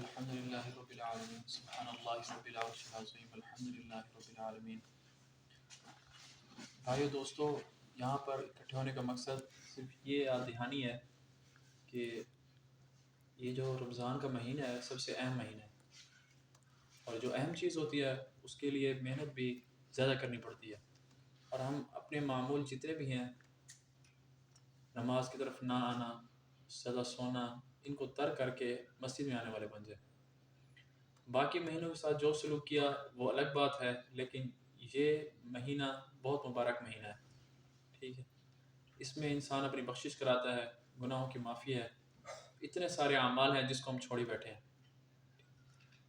الحمد للہ رب العالمین سبحان اللہ رب العرش العظیم الحمد للہ رب العالمین۔ بھائیو دوستو، یہاں پر اکٹھے ہونے کا مقصد صرف یہ یاد دہانی ہے کہ یہ جو رمضان کا مہینہ ہے سب سے اہم مہینہ ہے، اور جو اہم چیز ہوتی ہے اس کے لیے محنت بھی زیادہ کرنی پڑتی ہے، اور ہم اپنے معمول جتنے بھی ہیں، نماز کی طرف نہ آنا، زیادہ سونا، ان کو ترک کر کے مسجد میں آنے والے بن جائیں۔ باقی مہینوں کے ساتھ جو سلوک کیا وہ الگ بات ہے، لیکن یہ مہینہ بہت مبارک مہینہ ہے، ٹھیک ہے۔ اس میں انسان اپنی بخشش کراتا ہے، گناہوں کی معافی ہے، اتنے سارے اعمال ہیں جس کو ہم چھوڑی بیٹھے ہیں۔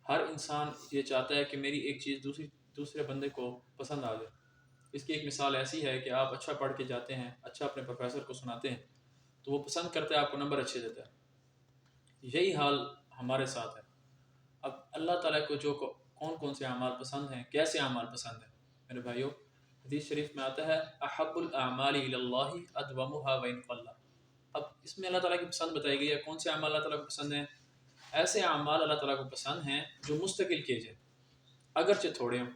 ہر انسان یہ چاہتا ہے کہ میری ایک چیز دوسرے بندے کو پسند آ جائے۔ اس کی ایک مثال ایسی ہے کہ آپ اچھا پڑھ کے جاتے ہیں، اچھا اپنے پروفیسر کو سناتے ہیں تو وہ پسند کرتا ہے، آپ کو نمبر اچھے دیتا ہے۔ یہی حال ہمارے ساتھ ہے۔ اب اللہ تعالیٰ کو کون کون سے اعمال پسند ہیں، کیسے اعمال پسند ہیں، میرے بھائیو، حدیث شریف میں آتا ہے احب الاعمال الی اللہ ادومها وان قل۔ اب اس میں اللہ تعالیٰ کی پسند بتائی گئی ہے۔ کون سے اعمال اللہ تعالیٰ کو پسند ہیں؟ ایسے اعمال اللہ تعالیٰ کو پسند ہیں جو مستقل کیے جائیں، اگرچہ تھوڑے ہوں۔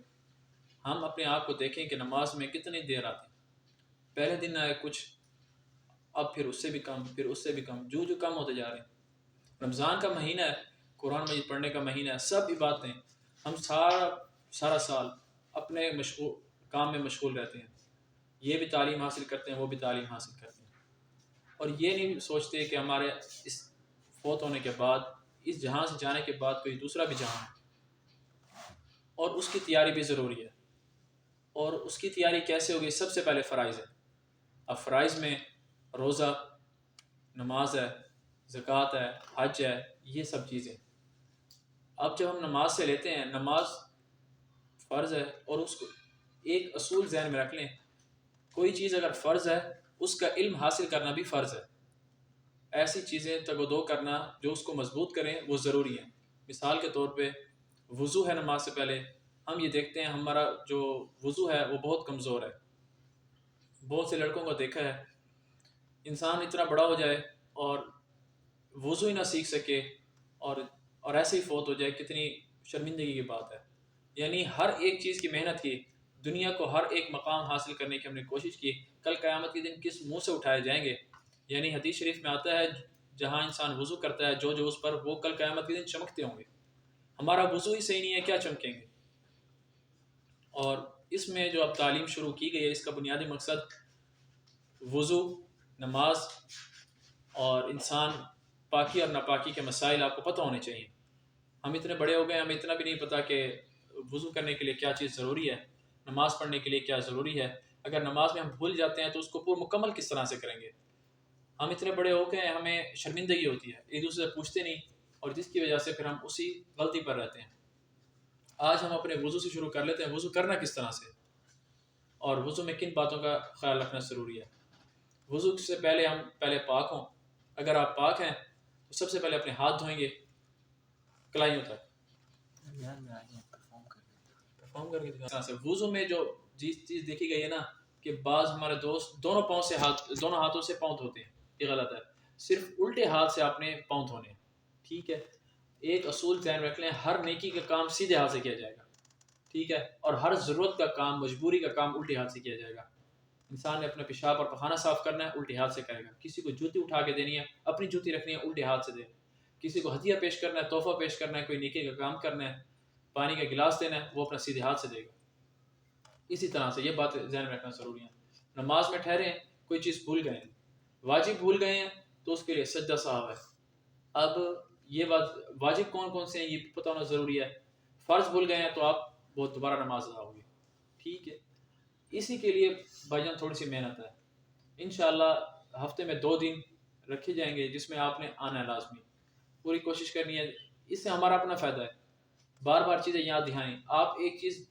ہم اپنے آپ کو دیکھیں کہ نماز میں کتنی دیر آتے ہیں، پہلے دن آئے کچھ، اب پھر اس سے بھی کم، پھر اس سے بھی کم، جو کم ہوتے جا رہے ہیں۔ رمضان کا مہینہ ہے، قرآن مجید پڑھنے کا مہینہ ہے، سب عبادتیں، ہم سارا سال اپنے کام میں مشغول رہتے ہیں، یہ بھی تعلیم حاصل کرتے ہیں، وہ بھی تعلیم حاصل کرتے ہیں، اور یہ نہیں سوچتے کہ ہمارے اس فوت ہونے کے بعد، اس جہاں سے جانے کے بعد کوئی دوسرا بھی جہاں ہے، اور اس کی تیاری بھی ضروری ہے۔ اور اس کی تیاری کیسے ہوگی؟ سب سے پہلے فرائض ہے۔ اب فرائض میں روزہ، نماز ہے، زکوٰۃ ہے، حج ہے، یہ سب چیزیں۔ اب جب ہم نماز سے لیتے ہیں، نماز فرض ہے، اور اس کو ایک اصول ذہن میں رکھ لیں، کوئی چیز اگر فرض ہے اس کا علم حاصل کرنا بھی فرض ہے۔ ایسی چیزیں تگ و دو کرنا جو اس کو مضبوط کریں وہ ضروری ہیں۔ مثال کے طور پہ وضو ہے، نماز سے پہلے ہم یہ دیکھتے ہیں ہمارا جو وضو ہے وہ بہت کمزور ہے۔ بہت سے لڑکوں کو دیکھا ہے، انسان اتنا بڑا ہو جائے اور وضو ہی نہ سیکھ سکے اور ایسے ہی فوت ہو جائے، کتنی شرمندگی کی بات ہے۔ یعنی ہر ایک چیز کی محنت کی، دنیا کو ہر ایک مقام حاصل کرنے کی ہم نے کوشش کی، کل قیامت کے دن کس منہ سے اٹھائے جائیں گے؟ یعنی حدیث شریف میں آتا ہے جہاں انسان وضو کرتا ہے جو اس پر، وہ کل قیامت کے دن چمکتے ہوں گے۔ ہمارا وضو ہی صحیح نہیں ہے، کیا چمکیں گے؟ اور اس میں جو اب تعلیم شروع کی گئی ہے، اس کا بنیادی مقصد وضو، نماز، اور انسان پاکی اور ناپاکی کے مسائل آپ کو پتہ ہونے چاہیے۔ ہم اتنے بڑے ہو گئے، ہمیں اتنا بھی نہیں پتہ کہ وضو کرنے کے لیے کیا چیز ضروری ہے، نماز پڑھنے کے لیے کیا ضروری ہے۔ اگر نماز میں ہم بھول جاتے ہیں تو اس کو پور مکمل کس طرح سے کریں گے؟ ہم اتنے بڑے ہو گئے، ہمیں شرمندگی ہوتی ہے، ایک دوسرے سے پوچھتے نہیں، اور جس کی وجہ سے پھر ہم اسی غلطی پر رہتے ہیں۔ آج ہم اپنے وضو سے شروع کر لیتے ہیں، وضو کرنا کس طرح سے، اور وضو میں کن باتوں کا خیال رکھنا ضروری ہے۔ وضو سے پہلے ہم پاک ہوں۔ اگر آپ پاک ہیں تو سب سے پہلے اپنے ہاتھ دھوئیں گے کلائیوں تک، پرفارم کر کے۔ وضو میں جو چیز دیکھی گئی ہے نا، کہ بعض ہمارے دوست دونوں ہاتھوں سے پاؤں دھوتے ہیں، یہ غلط ہے۔ صرف الٹے ہاتھ سے آپ نے پاؤں دھونے ہیں، ٹھیک ہے۔ ایک اصول ذہن رکھ لیں، ہر نیکی کا کام سیدھے ہاتھ سے کیا جائے گا، ٹھیک ہے، اور ہر ضرورت کا کام، مجبوری کا کام الٹے ہاتھ سے کیا جائے گا۔ انسان نے اپنا پیشاب اور پخانہ صاف کرنا ہے، الٹے ہاتھ سے کرے گا۔ کسی کو جوتی اٹھا کے دینی ہے، اپنی جوتی رکھنی ہے، الٹے ہاتھ سے دے۔ کسی کو ہدیہ پیش کرنا ہے، تحفہ پیش کرنا ہے، کوئی نیکی کا کام کرنا ہے، پانی کا گلاس دینا ہے، وہ اپنا سیدھے ہاتھ سے دے گا۔ اسی طرح سے یہ بات ذہن میں رکھنا ضروری ہے۔ نماز میں ٹھہرے ہیں، کوئی چیز بھول گئے ہیں، واجب بھول گئے ہیں تو اس کے لیے سجدہ صاحب ہے۔ اب یہ بات واجب کون کون سے ہیں یہ پتہ ہونا ضروری ہے۔ فرض بھول گئے ہیں تو آپ بہت دوبارہ نماز ادا ہوگی، ٹھیک ہے۔ اسی کے لیے بھائی جان تھوڑی سی محنت ہے۔ انشاءاللہ ہفتے میں 2 دن رکھے جائیں گے جس میں آپ نے آنا ہے، لازمی پوری کوشش کرنی ہے۔ اس سے ہمارا اپنا فائدہ ہے، بار بار چیزیں یاد دہائیں۔ آپ ایک چیز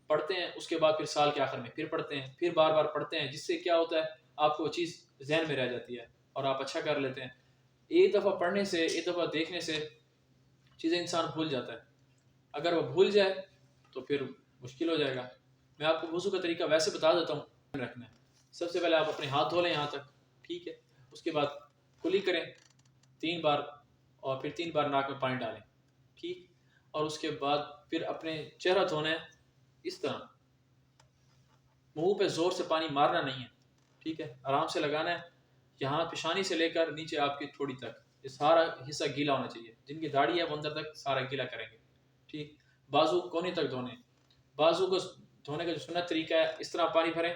پڑھتے ہیں، اس کے بعد پھر سال کے آخر میں پھر پڑھتے ہیں، پھر بار بار پڑھتے ہیں، جس سے کیا ہوتا ہے، آپ کو وہ چیز ذہن میں رہ جاتی ہے اور آپ اچھا کر لیتے ہیں۔ ایک دفعہ پڑھنے سے، ایک دفعہ دیکھنے سے چیزیں انسان بھول جاتا ہے۔ اگر وہ بھول جائے تو پھر مشکل ہو جائے گا۔ میں آپ کو وضو کا طریقہ ویسے بتا دیتا ہوں، رکھنا ہے۔ سب سے پہلے آپ اپنے ہاتھ دھو لیں یہاں تک، ٹھیک ہے۔ اس کے بعد کلی کریں 3 بار، اور پھر 3 بار ناک میں پانی ڈالیں، ٹھیک. اور اس کے بعد پھر اپنے چہرہ دھونا ہے اس طرح، منہ پہ زور سے پانی مارنا نہیں ہے، ٹھیک ہے، آرام سے لگانا ہے. یہاں پیشانی سے لے کر نیچے آپ کی تھوڑی تک یہ سارا حصہ گیلا ہونا چاہیے. جن کی داڑھی ہے وہ اندر تک سارا گیلا کریں گے. ٹھیک. بازو کونے تک دھونے. بازو کو دھونے کا جو سنت طریقہ ہے، اس طرح پانی بھریں،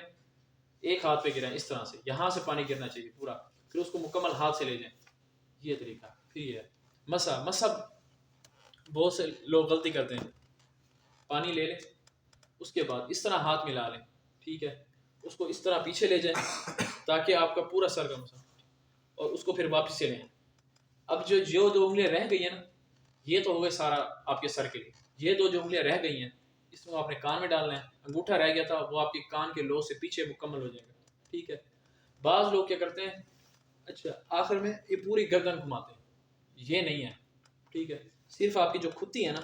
ایک ہاتھ پہ گرائیں اس طرح سے، یہاں سے پانی گرنا چاہیے پورا، پھر اس کو مکمل ہاتھ سے لے جائیں. یہ طریقہ. پھر یہ ہے مسا بہت سے لوگ غلطی کرتے ہیں. پانی لے لیں، اس کے بعد اس طرح ہاتھ ملا لیں، ٹھیک ہے، اس کو اس طرح پیچھے لے جائیں تاکہ آپ کا پورا سر کا مسا، اور اس کو پھر واپس سے لیں. اب جو دو انگلیاں رہ گئی ہیں نا، یہ تو ہو گئے سارا آپ کے سر کے لیے. یہ دو جو انگلیاں رہ گئی ہیں اس کو آپ نے کان میں ڈالنا ہے. انگوٹھا رہ گیا تھا وہ آپ کے کان کے لو سے پیچھے مکمل ہو جائے گا. ٹھیک ہے. بعض لوگ کیا کرتے ہیں، اچھا آخر میں یہ پوری گردن گھماتے ہیں. یہ نہیں ہے، ٹھیک ہے. صرف آپ کی جو کھتی ہے نا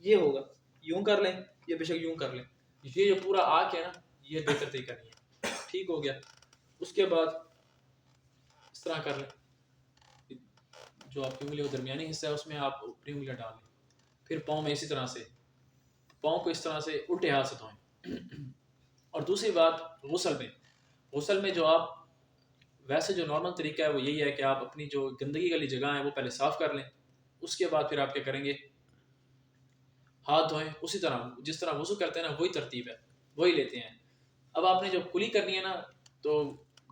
یہ ہوگا، یوں کر لیں یا بے شک یوں کر لیں. یہ جو پورا آنکھ ہے نا یہ بہتر طریقہ نہیں ہے. ٹھیک ہو گیا. اس کے بعد اس طرح کر لیں، جو آپ کی انگلی کا درمیانی حصہ ہے اس میں آپ اپنی انگلیاں ڈال لیں. پھر پاؤں میں اسی طرح سے، پاؤں کو اس طرح سے الٹے ہاتھ سے دھوئیں. اور دوسری بات، غسل میں جو آپ ویسے جو نارمل طریقہ ہے وہ یہی ہے کہ آپ اپنی جو گندگی والی جگہ ہیں وہ پہلے صاف کر لیں. اس کے بعد پھر آپ کیا کریں گے، ہاتھ دھوئیں اسی طرح جس طرح وضو کرتے ہیں نا، وہی ترتیب ہے، وہی لیتے ہیں. اب آپ نے جو کلی کرنی ہے نا تو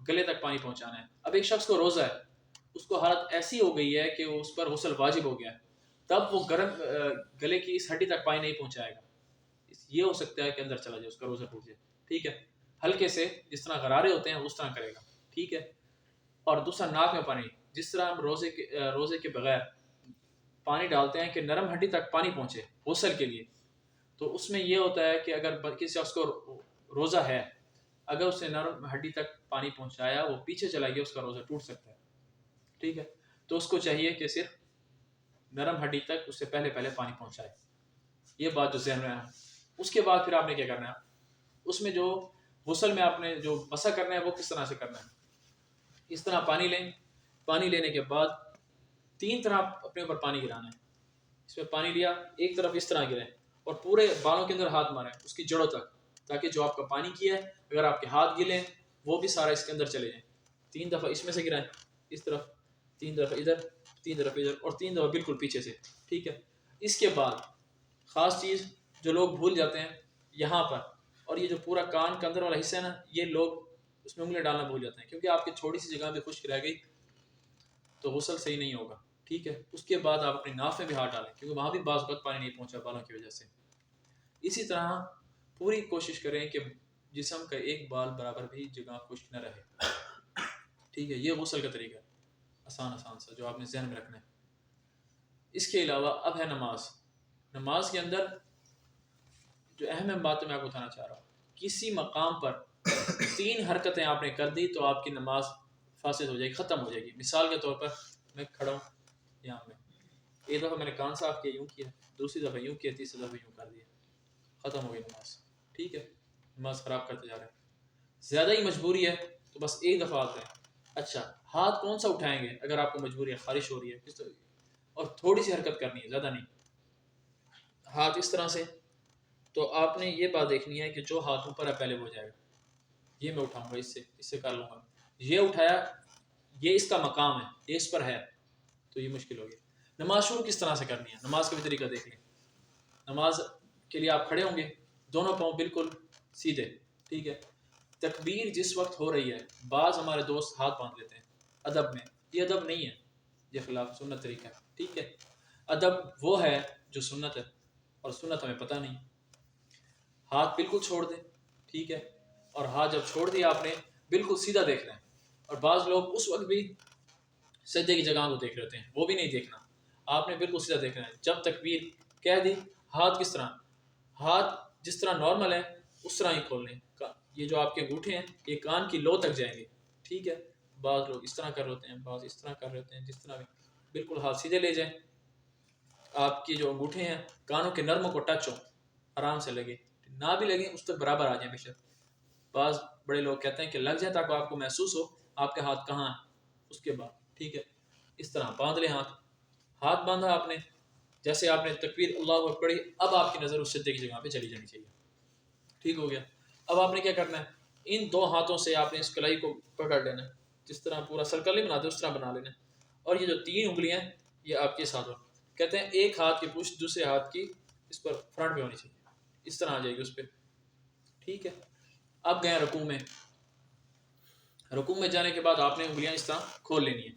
گلے تک پانی پہنچانا ہے. اب ایک شخص کو روزہ ہے، اس کو حالت ایسی ہو گئی ہے کہ اس پر غسل واجب ہو گیا ہے، تب وہ گرم گلے کی اس ہڈی تک پانی نہیں پہنچائے گا. یہ ہو سکتا ہے کہ اندر چلا جائے، اس کا روزہ ٹوٹ جائے. ٹھیک ہے. ہلکے سے جس طرح غرارے ہوتے ہیں اس طرح کرے گا. ٹھیک ہے. اور دوسرا ناک میں پانی، جس طرح ہم روزے کے بغیر پانی ڈالتے ہیں کہ نرم ہڈی تک پانی پہنچے غسل کے لیے، تو اس میں یہ ہوتا ہے کہ اگر کسی شخص کو روزہ ہے، اگر اس نے نرم ہڈی تک پانی پہنچایا وہ پیچھے چلا گیا اس کا روزہ ٹوٹ سکتا ہے. ٹھیک ہے. تو اس کو چاہیے کہ صرف نرم ہڈی تک اس سے پہلے پانی پہنچائے. یہ بات جو ذہن میں ہے. اس کے بعد پھر آپ نے کیا کرنا ہے، اس میں جو غسل میں آپ نے جو مسح کرنا ہے وہ کس طرح سے کرنا ہے. اس طرح پانی لیں. پانی لینے کے بعد 3 طرح اپنے اوپر پانی گرانا ہے. اس میں پانی لیا، ایک طرف اس طرح گریں اور پورے بالوں کے اندر ہاتھ ماریں اس کی جڑوں تک، تاکہ جو آپ کا پانی کیا ہے اگر آپ کے ہاتھ گلیں وہ بھی سارا اس کے اندر چلے جائیں. 3 دفعہ اس میں سے گرائیں، اس طرف 3 دفعہ ادھر، 3 دفعہ ادھر، اور 3 دفعہ بالکل پیچھے سے. ٹھیک ہے. اس کے بعد خاص چیز جو لوگ بھول جاتے ہیں یہاں پر، اور یہ جو پورا کان کا اندر والا حصہ ہے نا یہ لوگ اس میں انگلیاں ڈالنا بھول جاتے ہیں، کیونکہ آپ کی چھوٹی سی جگہ پہ خشک رہ گئی تو غسل صحیح نہیں ہوگا. ٹھیک ہے. اس کے بعد آپ اپنی ناف میں بھی ہاتھ ڈالیں کیونکہ وہاں بھی بعض وقت پانی نہیں پہنچا بالوں کی وجہ سے. اسی طرح پوری کوشش کریں کہ جسم کا ایک بال برابر بھی جگہ خشک نہ رہے. ٹھیک ہے. یہ غسل کا طریقہ ہے، آسان سا جو آپ نے ذہن میں رکھنا ہے. اس کے علاوہ اب ہے نماز کے اندر جو اہم بات میں آپ کو بتانا چاہ رہا ہوں، کسی مقام پر 3 حرکتیں آپ نے کر دی تو آپ کی نماز فاسد ہو جائے گی، ختم ہو جائے گی. مثال کے طور پر میں کھڑا ہوں یہاں میں، ایک دفعہ میں نے کان صاف کیا، یوں کیا، دوسری دفعہ یوں کیا، تیسری دفعہ یوں کر دیا، ختم ہو گئی نماز. ٹھیک ہے. نماز خراب کرتے جا رہے ہیں. زیادہ ہی مجبوری ہے تو بس ایک دفعہ آتا ہے. اچھا ہاتھ کون سا اٹھائیں گے اگر آپ کو مجبوری ہے، خارش ہو رہی ہے کس طرح، اور تھوڑی سی حرکت کرنی ہے، زیادہ نہیں. ہاتھ اس طرح سے، تو آپ نے یہ بات دیکھنی ہے کہ جو ہاتھ اوپر ہے پہلے وہ جائے گا. یہ میں اٹھاؤں گا، اس سے کر لوں گا. یہ اٹھایا، یہ اس کا مقام ہے، یہ اس پر ہے، تو یہ مشکل ہوگی. نماز شروع کس طرح سے کرنی ہے، نماز کا بھی طریقہ دیکھ لیں. نماز کے لیے آپ کھڑے ہوں گے، دونوں پاؤں بالکل سیدھے. ٹھیک ہے. تکبیر جس وقت ہو رہی ہے، بعض ہمارے دوست ہاتھ باندھ لیتے ہیں ادب میں، یہ ادب نہیں ہے، یہ خلاف سنت طریقہ ہے. ٹھیک ہے. ادب وہ ہے جو سنت ہے، اور سنت ہمیں پتہ نہیں. ہاتھ بالکل چھوڑ دیں. ٹھیک ہے. اور ہاتھ جب چھوڑ دیا آپ نے بالکل سیدھا دیکھنا ہے. اور بعض لوگ اس وقت بھی سجدے کی جگہ کو دیکھ رہتے ہیں، وہ بھی نہیں دیکھنا. آپ نے بالکل سیدھا دیکھنا ہے. جب تکبیر کہہ دی، ہاتھ کس طرح، ہاتھ جس طرح نارمل ہے اس طرح ہی کھول لیں. یہ جو آپ کے انگوٹھے ہیں یہ کان کی لو تک جائیں گے. ٹھیک ہے. بعض لوگ اس طرح کر رہے ہوتے ہیں، بعض اس طرح کر رہے ہوتے ہیں، جس طرح بھی بالکل ہاتھ سیدھے لے جائیں. آپ کی جو انگوٹھے ہیں کانوں کے نرموں کو ٹچ ہو، آرام سے لگے، نہ بھی لگیں اس تک برابر آ جائیں بے شک. بعض بڑے لوگ کہتے ہیں کہ لگ جائے تاکہ آپ کو محسوس ہو آپ کے ہاتھ کہاں ہیں. اس کے بعد ٹھیک ہے اس طرح باندھ لیں. ہاتھ باندھا آپ نے، جیسے آپ نے تکبیر اللہ اکبر پڑھی، اب آپ کی نظر اس سجدے کی جگہ پہ چلی جانی چاہیے. ٹھیک ہو گیا. اب آپ نے کیا کرنا ہے، ان 2 ہاتھوں سے آپ نے اس کلائی کو پکڑ لینا ہے، جس طرح پورا سرکل نہیں بناتے اس طرح بنا لینا ہے. اور یہ جو 3 انگلیاں ہیں یہ آپ کے ساتھ ہو، کہتے ہیں ایک ہاتھ کی پشت دوسرے ہاتھ کی اس پر فرنٹ پہ ہونی چاہیے، اس طرح آ جائے گی اس پہ. ٹھیک ہے. اب گئے رکوع میں. رکوع میں جانے کے بعد آپ نے انگلیاں اس طرح کھول لینی ہیں،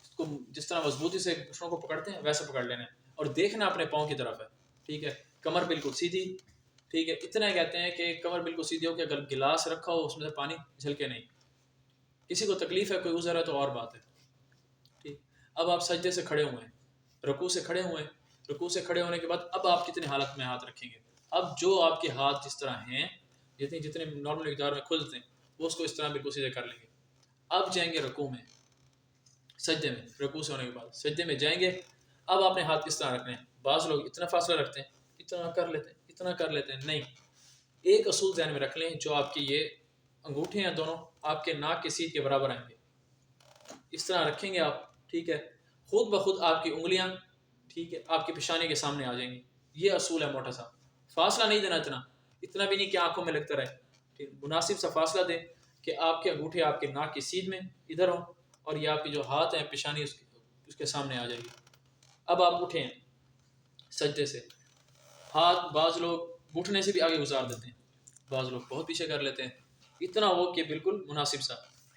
اس کو جس طرح مضبوطی سے گھٹنوں کو پکڑتے ہیں ویسے پکڑ لینا ہے، اور دیکھنا اپنے پاؤں کی طرف ہے. ٹھیک ہے. کمر بالکل سیدھی. ٹھیک ہے. اتنا کہتے ہیں کہ کمر بالکل سیدھی ہو کہ اگر گلاس رکھا ہو اس میں سے پانی جھلکے نہیں. کسی کو تکلیف ہے، کوئی عذر ہے تو اور بات ہے. ٹھیک. اب آپ سجدے سے کھڑے ہوئے ہیں، رکوع سے کھڑے ہوئے ہیں. رکوع سے کھڑے ہونے کے بعد اب آپ کتنے حالت میں ہاتھ رکھیں گے. اب جو آپ کے ہاتھ جس طرح ہیں، جتنے نارمل مقدار میں کھلتے ہیں وہ اس کو اس طرح بالکل سیدھے کر لیں گے. اب جائیں گے رکوع میں، سجدے میں. رکوع سے ہونے کے بعد سجدے میں جائیں گے. اب آپ نے ہاتھ کس طرح رکھنے ہیں. بعض لوگ اتنا فاصلہ رکھتے ہیں، اتنا کر لیتے ہیں، اتنا کر لیتے ہیں. نہیں، ایک اصول ذہن میں رکھ لیں، جو آپ کی یہ انگوٹھے ہیں دونوں آپ کے ناک کے سیدھ کے برابر آئیں گے. اس طرح رکھیں گے آپ. ٹھیک ہے. خود بخود آپ کی انگلیاں ٹھیک ہے آپ کی پیشانی کے سامنے آ جائیں گی. یہ اصول ہے موٹا سا. فاصلہ نہیں دینا، اتنا بھی نہیں کہ آنکھوں میں لگتا رہے. ٹھیک. مناسب سا فاصلہ دیں کہ آپ کے انگوٹھے آپ کے ناک کی سیدھ میں ادھر ہوں، اور یہ آپ کی جو ہاتھ ہیں پیشانی اس کے سامنے آ جائے گی. اب آپ اٹھیں سجدے سے. ہاتھ بعض لوگ گھٹنے سے بھی آگے گزار دیتے ہیں، بعض لوگ بہت پیچھے کر لیتے ہیں. اتنا ہو کہ بالکل مناسب سا،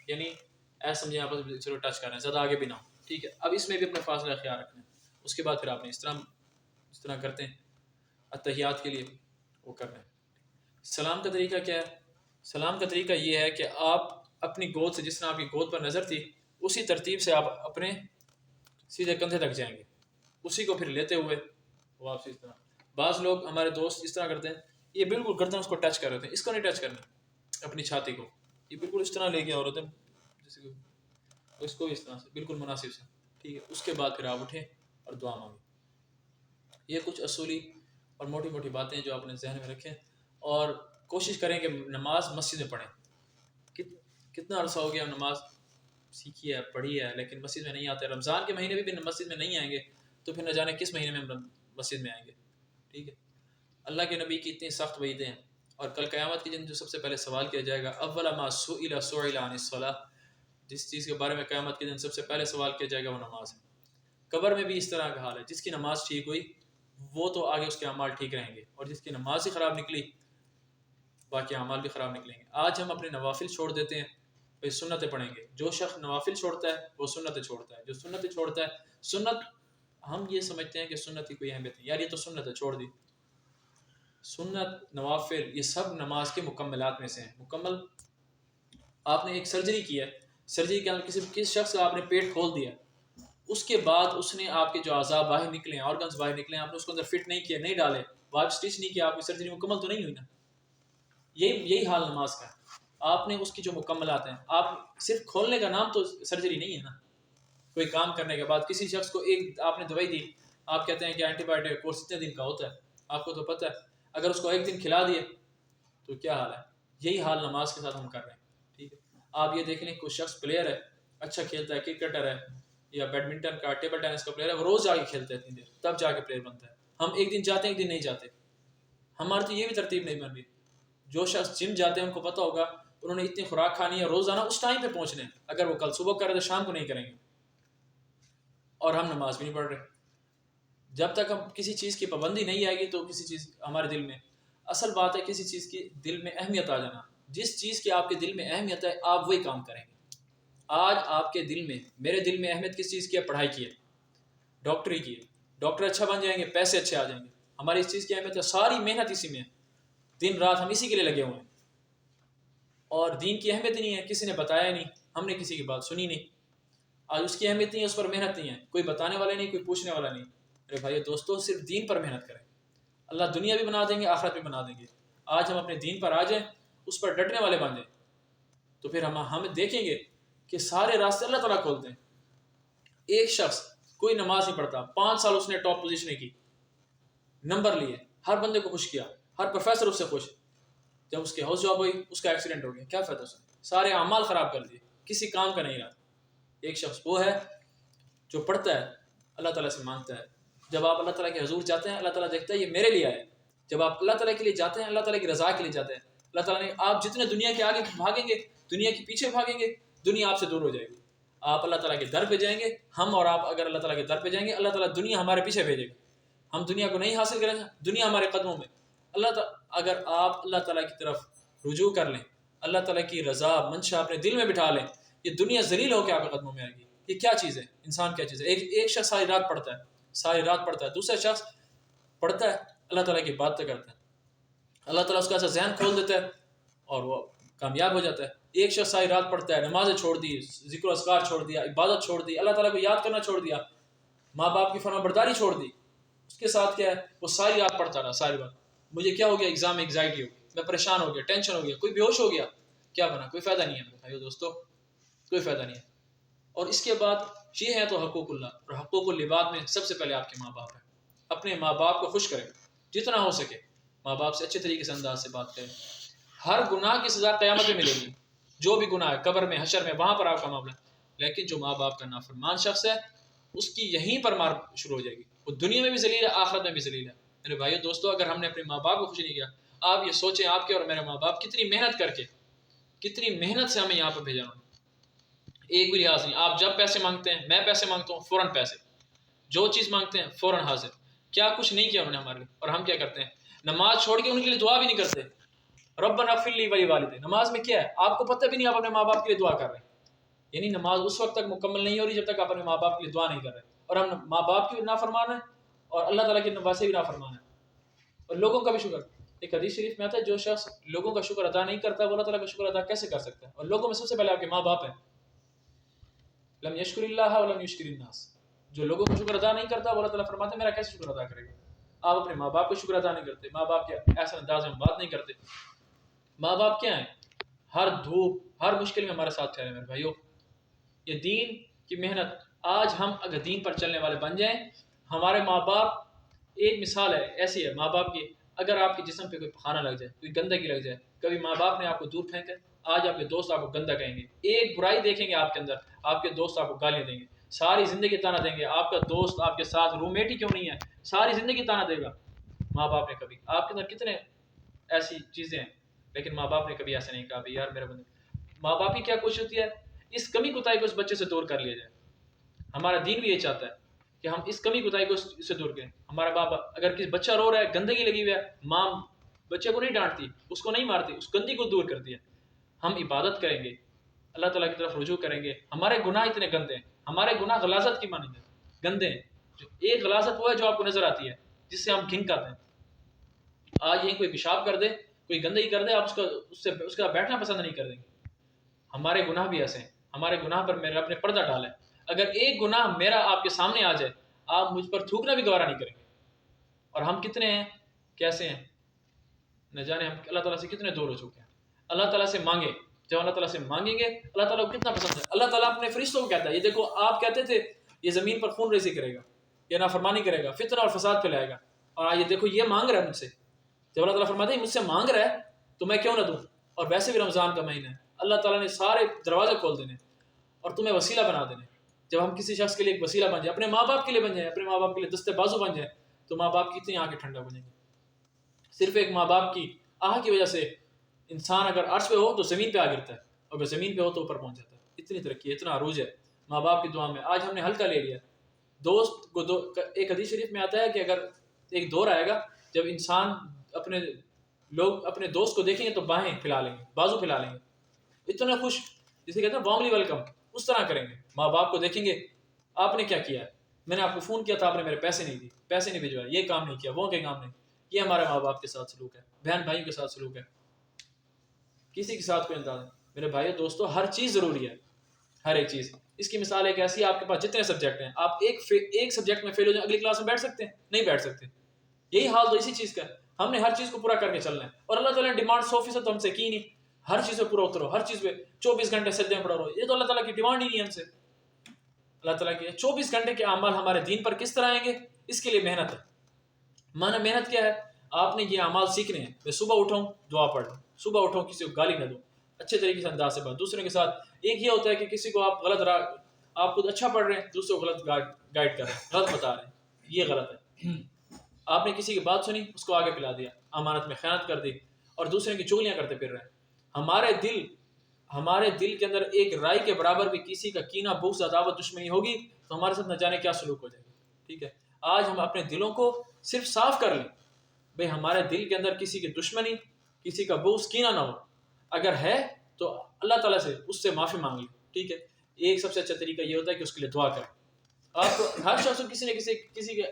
یعنی ایسا سمجھیں آپ چلو ٹچ کر رہے ہیں، زیادہ آگے بھی نہ ہو. ٹھیک ہے. اب اس میں بھی اپنے فاصلہ خیال رکھنا ہے. اس کے بعد پھر آپ نے اس طرح کرتے ہیں اتحیات کے لیے وہ کرنا ہے. سلام کا طریقہ کیا ہے؟ سلام کا طریقہ یہ ہے کہ آپ اپنی گود سے، جس طرح آپ کی گود پر نظر تھی اسی ترتیب سے آپ اپنے سیدھے کندھے تک جائیں گے، اسی کو پھر لیتے ہوئے واپس اس طرح. بعض لوگ ہمارے دوست اس طرح کرتے ہیں، یہ بالکل گردن اس کو ٹچ کر رہے ہیں، اس کو نہیں ٹچ کرنا اپنی چھاتی کو، یہ بالکل اس طرح لے کے اور جیسے کہ اس کو اس طرح سے بالکل مناسب سے. ٹھیک ہے. اس کے بعد پھر آپ اٹھیں اور دعا مانگیں. یہ کچھ اصولی اور موٹی موٹی باتیں جو آپ نے ذہن میں رکھیں، اور کوشش کریں کہ نماز مسجد میں پڑھیں. کتنا عرصہ ہو گیا نماز سیکھی ہے، پڑھی ہے، لیکن مسجد میں نہیں آتے. رمضان کے مہینے بھی مسجد میں نہیں آئیں گے تو پھر نہ جانے کس مہینے میں مسجد میں آئیں گے. ٹھیک ہے. اللہ کے نبی کی اتنی سخت وعیدیں ہیں، اور کل قیامت کے دن جو سب سے پہلے سوال کیا جائے گا، اول ما سئل عن الصلاۃ، جس چیز کے بارے میں قیامت کے دن سب سے پہلے سوال کیا جائے گا وہ نماز ہے. قبر میں بھی اس طرح کا حال ہے. جس کی نماز ٹھیک ہوئی وہ تو آگے اس کے اعمال ٹھیک رہیں گے، اور جس کی نماز ہی خراب نکلی باقی اعمال بھی خراب نکلیں گے. آج ہم اپنے نوافل چھوڑ دیتے ہیں، بھائی سنتیں پڑھیں گے. جو شخص نوافل چھوڑتا ہے وہ سنتیں چھوڑتا ہے. جو سنتیں چھوڑتا ہے، سنت ہم یہ سمجھتے ہیں کہ سنت کی کوئی اہمیت نہیں، یار یہ تو سنت ہے چھوڑ دی. سنت، نوافل، یہ سب نماز کے مکملات میں سے ہیں. مکمل. آپ نے ایک سرجری کی ہے، سرجری کے اندر کسی شخص کا آپ نے پیٹ کھول دیا، اس کے بعد اس نے آپ کے جو اعضاء باہر نکلے ہیں، آرگنز باہر نکلے ہیں، آپ نے اس کو اندر فٹ نہیں کیا، نہیں ڈالے، واپس اسٹچ نہیں کیا، آپ کی سرجری مکمل تو نہیں ہوئی نا. یہی حال نماز کا ہے. آپ نے اس کی جو مکملات ہیں، آپ صرف کھولنے کا نام تو سرجری نہیں ہے نا. کوئی کام کرنے کے بعد کسی شخص کو ایک آپ نے دوائی دی، آپ کہتے ہیں کہ اینٹی بایوٹک کورس اتنے دن کا ہوتا ہے، آپ کو تو پتہ ہے، اگر اس کو ایک دن کھلا دیے تو کیا حال ہے. یہی حال نماز کے ساتھ ہم کر رہے ہیں. ٹھیک ہے. آپ یہ دیکھ لیں کوئی شخص پلیئر ہے، اچھا کھیلتا ہے، کرکٹر ہے یا بیڈمنٹن کا، ٹیبل ٹینس کا پلیئر ہے، وہ روز جا کے کھیلتا ہے اتنی دیر، تب جا کے پلیئر بنتا ہے. ہم ایک دن جاتے ہیں، ایک دن نہیں جاتے. ہماری تو یہ بھی ترتیب نہیں بن رہی. جو شخص جم جاتے ہیں ان کو پتہ ہوگا انہوں نے اتنی خوراک کھانی ہے، روزانہ اس ٹائم پہ پہنچنے ہیں. اگر وہ کل صبح کرے تو شام کو نہیں کریں گے. اور ہم نماز بھی نہیں پڑھ رہے. جب تک ہم کسی چیز کی پابندی نہیں آئے گی تو کسی چیز ہمارے دل میں، اصل بات ہے کسی چیز کی دل میں اہمیت آ جانا. جس چیز کی آپ کے دل میں اہمیت ہے آپ وہی کام کریں گے. آج آپ کے دل میں، میرے دل میں اہمیت کس چیز کی ہے؟ پڑھائی کی ہے، ڈاکٹری کی ہے. ڈاکٹر اچھا بن جائیں گے، پیسے اچھے آ جائیں گے. ہماری اس چیز کی اہمیت ہے، ساری محنت اسی میں ہے، دن رات ہم اسی کے لیے لگے ہوئے ہیں. اور دین کی اہمیت نہیں ہے، کسی نے بتایا نہیں، ہم نے کسی کی بات سنی نہیں. آج اس کی اہمیت نہیں ہے، اس پر محنت نہیں ہے، کوئی بتانے والا نہیں، کوئی پوچھنے والا نہیں. ارے بھائی دوستو، صرف دین پر محنت کریں، اللہ دنیا بھی بنا دیں گے، آخرت بھی بنا دیں گے. آج ہم اپنے دین پر آ جائیں، اس پر ڈٹنے والے بن جائیں، تو پھر ہم دیکھیں گے کہ سارے راستے اللہ تعالیٰ کھولتے ہیں. ایک شخص کوئی نماز نہیں پڑھتا، 5 سال اس نے ٹاپ پوزیشن کی، نمبر لیے، ہر بندے کو خوش کیا، ہر پروفیسر اس سے خوش. جب اس کی ہاؤس جاب ہوئی اس کا ایکسیڈنٹ ہو گیا، کیا فائدہ اس نے؟ سارے اعمال خراب کر دیے، کسی کام کا نہیں رہا. ایک شخص وہ ہے جو پڑھتا ہے، اللہ تعالیٰ سے مانگتا ہے، جب آپ اللہ تعالیٰ کے حضور جاتے ہیں اللہ تعالیٰ دیکھتا ہے یہ میرے لیے آئے. جب آپ اللہ تعالیٰ کے لیے جاتے ہیں اللہ تعالیٰ کی رضا کے لیے جاتے ہیں, اللہ تعالیٰ نے آپ جتنے دنیا کے آگے بھاگیں گے, دنیا کے پیچھے بھاگیں گے, دنیا آپ سے دور ہو جائے گی. آپ اللہ تعالیٰ کے در پہ جائیں گے, ہم اور آپ اگر اللہ تعالیٰ کے در پہ جائیں گے اللہ تعالیٰ دنیا ہمارے پیچھے بھیجے گا. ہم دنیا کو نہیں حاصل کریں گے, دنیا ہمارے قدموں میں. اللہ تعالیٰ اگر آپ اللہ تعالیٰ کی طرف رجوع کر لیں, اللہ تعالیٰ کی رضا منشا اپنے دل میں بٹھا لیں, یہ دنیا ذلیل ہو کے آپ کے قدموں میں آئے گی. یہ کیا چیز ہے؟ انسان کیا چیز ہے؟ ایک شخص ساری رات پڑھتا ہے, دوسرا شخص پڑھتا ہے اللہ تعالیٰ کی بات کرتا ہے, اللہ تعالیٰ اس کا ایسا ذہن کھول دیتا ہے اور وہ کامیاب ہو جاتا ہے. ایک شخص ساری رات پڑھتا ہے, نمازیں چھوڑ دی, ذکر و اذکار چھوڑ دیا, عبادت چھوڑ دی, اللہ تعالیٰ کو یاد کرنا چھوڑ دیا, ماں باپ کی فرما برداری چھوڑ دی. اس کے ساتھ کیا ہے؟ وہ ساری رات پڑھتا رہا, ساری بات مجھے کیا ہو گیا, ایگزام میں انگزائٹی ہو گئی, میں پریشان ہو گیا, ٹینشن ہو گیا, کوئی بے ہوش ہو گیا, کیا بنا؟ کوئی فائدہ نہیں ہے میرے بھائیو دوستو, کوئی فائدہ نہیں ہے. اور اس کے بعد یہ ہے تو حقوق اللہ, اور حقوق العباد میں سب سے پہلے آپ کے ماں باپ ہیں. اپنے ماں باپ کو خوش کریں, جتنا ہو سکے ماں باپ سے اچھے طریقے سے انداز سے بات کریں. ہر گناہ کی سزا قیامت میں ملے گی, جو بھی گناہ ہے قبر میں حشر میں وہاں پر آپ کا معاملہ. لیکن جو ماں باپ کا نافرمان شخص ہے اس کی یہیں پر مار شروع ہو جائے گی, وہ دنیا میں بھی ذلیل ہے, آخرت میں بھی ذلیل ہے. میرے بھائیو دوستو, اگر ہم نے اپنے ماں باپ کو خوش نہیں کیا, آپ یہ سوچیں آپ کے اور میرے ماں باپ کتنی محنت کر کے, کتنی محنت سے ہمیں یہاں پر بھیجا. ایک بھی لحاظ نہیں. آپ جب پیسے مانگتے ہیں, میں پیسے مانگتا ہوں, فوراً پیسے, جو چیز مانگتے ہیں فوراً حاضر. کیا کچھ نہیں کیا انہوں نے ہمارے لیے, اور ہم کیا کرتے ہیں؟ نماز چھوڑ کے ان کے لیے دعا بھی نہیں کرتے. ربنا اغفر لی ولی نماز میں کیا ہے آپ کو پتہ بھی نہیں, آپ اپنے ماں باپ کے لیے دعا کر رہے ہیں. یعنی نماز اس وقت تک مکمل نہیں ہو رہی جب تک آپ اپنے ماں باپ کے لیے دعا نہیں کر رہے, اور ہم ماں باپ کی بھی نافرمان ہیں اور اللہ تعالیٰ کی واسطے بھی نافرمان ہیں, اور لوگوں کا بھی شکر. ایک حدیث شریف میں آتا ہے جو شخص لوگوں کا شکر ادا نہیں کرتا وہ اللہ تعالیٰ کا شکر ادا کیسے کر سکتا ہے؟ اور لوگوں میں سب سے پہلے آپ کے ماں باپ ہیں. لم یشکر اللہ ولم یشکر الناس, جو لوگوں کا شکر ادا نہیں کرتا وہ اللہ تعالیٰ فرماتے ہیں میرا کیسے شکر ادا کرے گا. آپ اپنے ماں باپ کو شکر ادا نہیں کرتے, ماں باپ کے ایسا انداز میں بات نہیں کرتے. ماں باپ کیا ہیں؟ ہر دھوپ ہر مشکل میں ہمارے ساتھ ٹھہرے. میرے بھائیو, یہ دین کی محنت, آج ہم اگر دین پر چلنے والے بن جائیں, ہمارے ماں باپ ایک مثال ہے ایسی ہے ماں باپ کی. اگر آپ کے جسم پہ کوئی پخانہ لگ جائے, کوئی گندگی لگ جائے, کبھی ماں باپ نے آپ کو دور پھینکا, آج آپ کے دوست آپ کو گندا کہیں گے, ایک برائی دیکھیں گے آپ کے اندر, آپ کے دوست آپ کو گالیاں دیں گے, ساری زندگی تانا دیں گے. آپ کا دوست آپ کے ساتھ روم میٹ ہی کیوں نہیں ہے, ساری زندگی تانا دے گا. ماں باپ نے کبھی آپ کے اندر کتنے ایسی چیزیں ہیں, لیکن ماں باپ نے کبھی ایسا نہیں کہا بھی یار میرا بندہ. ماں باپ کی کیا کوشش ہوتی ہے؟ اس کمی کوتاہی کو اس بچے سے دور کر لیا جائے. ہمارا دین بھی یہ چاہتا ہے کہ ہم اس کمی کوتاہی کو اس سے دور کریں. ہمارا باپ اگر کسی بچہ رو رہا ہے, گندگی لگی ہوئی ہے, ماں بچے کو نہیں ڈانٹتی, اس کو نہیں مارتی, اس گندگی کو دور کرتی ہے. ہم عبادت کریں گے, اللہ تعالیٰ کی طرف رجوع کریں گے. ہمارے گناہ اتنے گندے ہیں, ہمارے گناہ غلاظت کی مانند ہیں, گندے ہیں. جو ایک غلاظت وہ ہے جو آپ کو نظر آتی ہے جس سے ہم گھن کرتے ہیں. آج یہیں کوئی پیشاب کر دے, کوئی گندگی کر دے, آپ اس کا بیٹھنا پسند نہیں کر دیں گے. ہمارے گناہ بھی ایسے ہیں, ہمارے گناہ پر میرے رب نے پردہ ڈالا ہے. اگر ایک گناہ میرا آپ کے سامنے آ جائے, آپ مجھ پر تھوکنا بھی گوارا نہیں کریں گے. اور ہم کتنے ہیں, کیسے ہیں, نہ جانے ہم اللہ تعالیٰ سے کتنے دور ہو چکے ہیں. اللہ تعالیٰ سے مانگے, جب اللہ تعالیٰ سے مانگیں گے اللہ تعالیٰ کو کتنا پسند ہے. اللہ تعالیٰ اپنے فرشتوں کو کہتا ہے, یہ دیکھو آپ کہتے تھے یہ زمین پر خون ریزی کرے گا, یہ نافرمانی کرے گا, فتنہ اور فساد پھیلائے گا, اور یہ دیکھو یہ مانگ رہا ہے مجھ سے. جب اللہ تعالیٰ فرماتے ہیں مجھ سے مانگ رہا ہے تو میں کیوں نہ دوں. اور ویسے بھی رمضان کا مہینہ ہے, اللہ تعالیٰ نے سارے دروازے کھول دینے اور تمہیں وسیلہ بنا دینے. جب ہم کسی شخص کے لیے ایک وسیلہ بن جائیں, اپنے ماں باپ کے لیے بن جائیں, اپنے ماں باپ کے لیے دستے بازو بن جائیں, تو ماں باپ کتنی آنکھیں ٹھنڈا بنیں گے. صرف ایک ماں باپ کی آہ کی وجہ سے انسان اگر عرش پہ ہو تو زمین پہ آ گرتا ہے, اور اگر زمین پہ ہو تو اوپر پہنچ جاتا ہے. اتنی ترقی, اتنا عروج ہے ماں باپ کی دعا میں. آج ہم نے ہلکا لے لیا. دوست کو ایک حدیث شریف میں آتا ہے کہ اگر ایک دور آئے گا جب انسان لوگ اپنے دوست کو دیکھیں گے تو باہیں پھیلا لیں گے, بازو پھیلا لیں گے, اتنا خوش, جسے کہتے ہیں وارملی ویلکم, اس طرح کریں گے. ماں باپ کو دیکھیں گے, آپ نے کیا کیا ہے, میں نے آپ کو فون کیا تھا, آپ نے میرے پیسے نہیں دیے, پیسے نہیں بھیجوائے, یہ کام نہیں کیا, وہ کہ کام نہیں. یہ ہمارے ماں باپ کے ساتھ سلوک ہے, بہن بھائیوں کے ساتھ سلوک ہے. کسی کے ساتھ کوئی انداز نہیں. میرے بھائیو دوستو, ہر چیز ضروری ہے, ہر ایک چیز. اس کی مثال ایک ایسی ہے, آپ کے پاس جتنے سبجیکٹ ہیں, آپ ایک سبجیکٹ میں فیل ہو جائیں, اگلی کلاس میں بیٹھ سکتے ہیں؟ نہیں بیٹھ سکتے. یہی حال تو اسی چیز کا ہے. ہم نے ہر چیز کو پورا کر کے چلنا ہے, اور اللہ تعالیٰ نے ڈیمانڈ 100% تو ہم سے کی نہیں. ہر چیز پہ پورا اترو, ہر چیز پہ 24 گھنٹے سجدے میں پڑا رہو, یہ تو اللہ تعالیٰ کی ڈیمانڈ ہی نہیں ہے ہم سے. اللہ تعالیٰ کی 24 گھنٹے کے اعمال ہمارے دین پر کس طرح آئیں گے, اس کے لیے محنت ہے. مانا محنت کیا ہے, آپ نے یہ اعمال سیکھنے ہیں. میں صبح اٹھوں دعا پڑھ لوں, صبح اٹھوں کسی کو گالی نہ دوں, اچھے طریقے سے انداز سے بات دوسرے کے ساتھ. ایک یہ ہوتا ہے کہ کسی کو آپ غلط آپ خود اچھا پڑھ رہے ہیں, دوسرے کو غلط گائیڈ کر رہے ہیں, غلط بتا رہے ہیں. یہ غلط ہے. آپ نے کسی کی بات سنی، اس کو آگے پلا دیا، امانت میں خیانت کر دی، اور دوسرے کی چغلیاں کرتے پھر رہے ہیں. ہمارے دل کے اندر ایک رائے کے برابر بھی کسی کا کینہ، بغض، عداوت، دشمنی ہوگی تو ہمارے ساتھ نہ جانے کیا سلوک ہو جائے گا. ٹھیک ہے، آج ہم اپنے دلوں کو صرف صاف کر لیں. بھئی ہمارے دل کے اندر کسی کی دشمنی، کسی کا بغض، کینہ نہ ہو. اگر ہے تو اللہ تعالیٰ سے اس سے معافی مانگ لیں. ٹھیک ہے، ایک سب سے اچھا طریقہ یہ ہوتا ہے کہ اس کے لیے دعا کریں. آپ کو ہر شخص کو کسی نہ کسی کے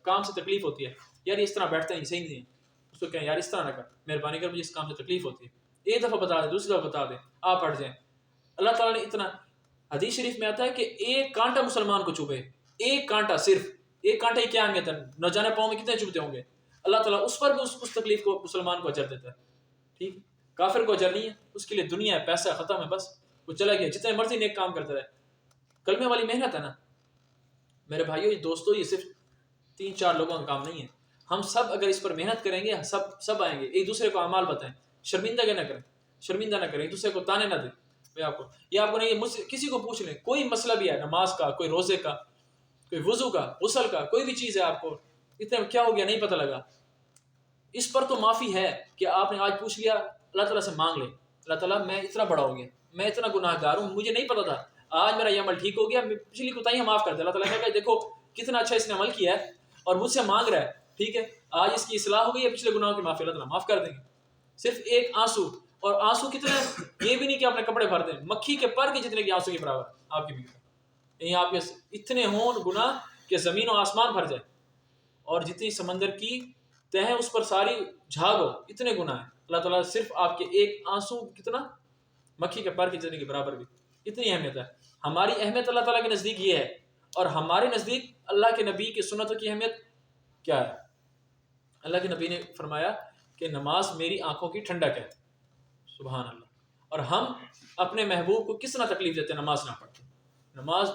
کام سے تکلیف ہوتی ہے. یار اس طرح بیٹھتا نہیں، صحیح نہیں ہے. اس کو کہیں یار اس طرح نہ کر، مہربانی کر، مجھے اس کام سے تکلیف ہوتی ہے. ایک دفعہ بتا دیں، دوسری دفعہ بتا دیں، آپ ہٹ جائیں. اللہ تعالیٰ نے اتنا، حدیث شریف میں آتا ہے کہ ایک کانٹا مسلمان کو چبھے، ایک کانٹا، صرف ایک کانٹا ہی کیا اہمیت ہے، نہ جانے پاؤں میں کتنے چبھتے ہوں گے. اللہ تعالیٰ اس پر بھی اس تکلیف کو مسلمان کو اجر دیتا ہے. ٹھیک، کافر کو اجر نہیں ہے، اس کے لیے دنیا ہے، پیسہ ختم ہے، بس وہ چلا گیا، جتنے مرضی نیک کام کرتا رہے. کلمے والی محنت ہے نا میرے بھائیو، یہ دوستو، یہ صرف 3-4 لوگوں کا کام نہیں ہے. ہم سب اگر اس پر محنت کریں گے، سب آئیں گے. ایک دوسرے کو اعمال بتائیں، شرمندہ نہ کریں، ایک دوسرے کو تانے نہ دیں. آپ کو نہیں، مجھ سے کسی کو پوچھ لیں، کوئی مسئلہ بھی ہے، نماز کا، کوئی روزے کا، کوئی وضو کا، غسل کا، کوئی بھی چیز ہے، آپ کو اتنا کیا ہو گیا نہیں پتہ لگا، اس پر تو معافی ہے کہ آپ نے آج پوچھ لیا، اللہ تعالیٰ سے مانگ لیں. اللہ تعالیٰ میں اتنا بڑا ہو گیا، میں اتنا گناہ گار ہوں، مجھے نہیں پتا تھا، آج میرا یہ عمل ٹھیک ہو گیا، پچھلی کوتاہیاں معاف کر دے. اللہ تعالیٰ کہ دیکھو کتنا اچھا اس نے عمل کیا ہے اور مجھ سے مانگ رہا ہے. ٹھیک ہے، آج اس کی اصلاح ہو گئی ہے، پچھلے گناہوں کی معافی اللہ تعالیٰ معاف کر دیں گے. صرف ایک آنسو، اور آنسو کتنے، یہ بھی نہیں کہ اپنے کپڑے بھر دیں، مکھی کے پر کے جتنے کی آنسو کے برابر آپ کی بھی، یہیں آپ کے اتنے ہون گناہ کہ زمین و آسمان بھر جائے، اور جتنی سمندر کی تہ ہے اس پر ساری جھاگ ہو، اتنے گناہ ہیں. اللہ تعالیٰ صرف آپ کے ایک آنسو کتنا، مکھی کے پر کے جتنے کے برابر بھی، اتنی اہمیت ہے. ہماری اہمیت اللہ تعالیٰ کے نزدیک یہ ہے، اور ہمارے نزدیک اللہ کے نبی کی سنتوں کی اہمیت کیا ہے. اللہ کے نبی نے فرمایا کہ نماز میری آنکھوں کی ٹھنڈک ہے. سبحان اللہ. اور ہم اپنے محبوب کو کس طرح تکلیف دیتے ہیں، نماز نہ پڑھتے. نماز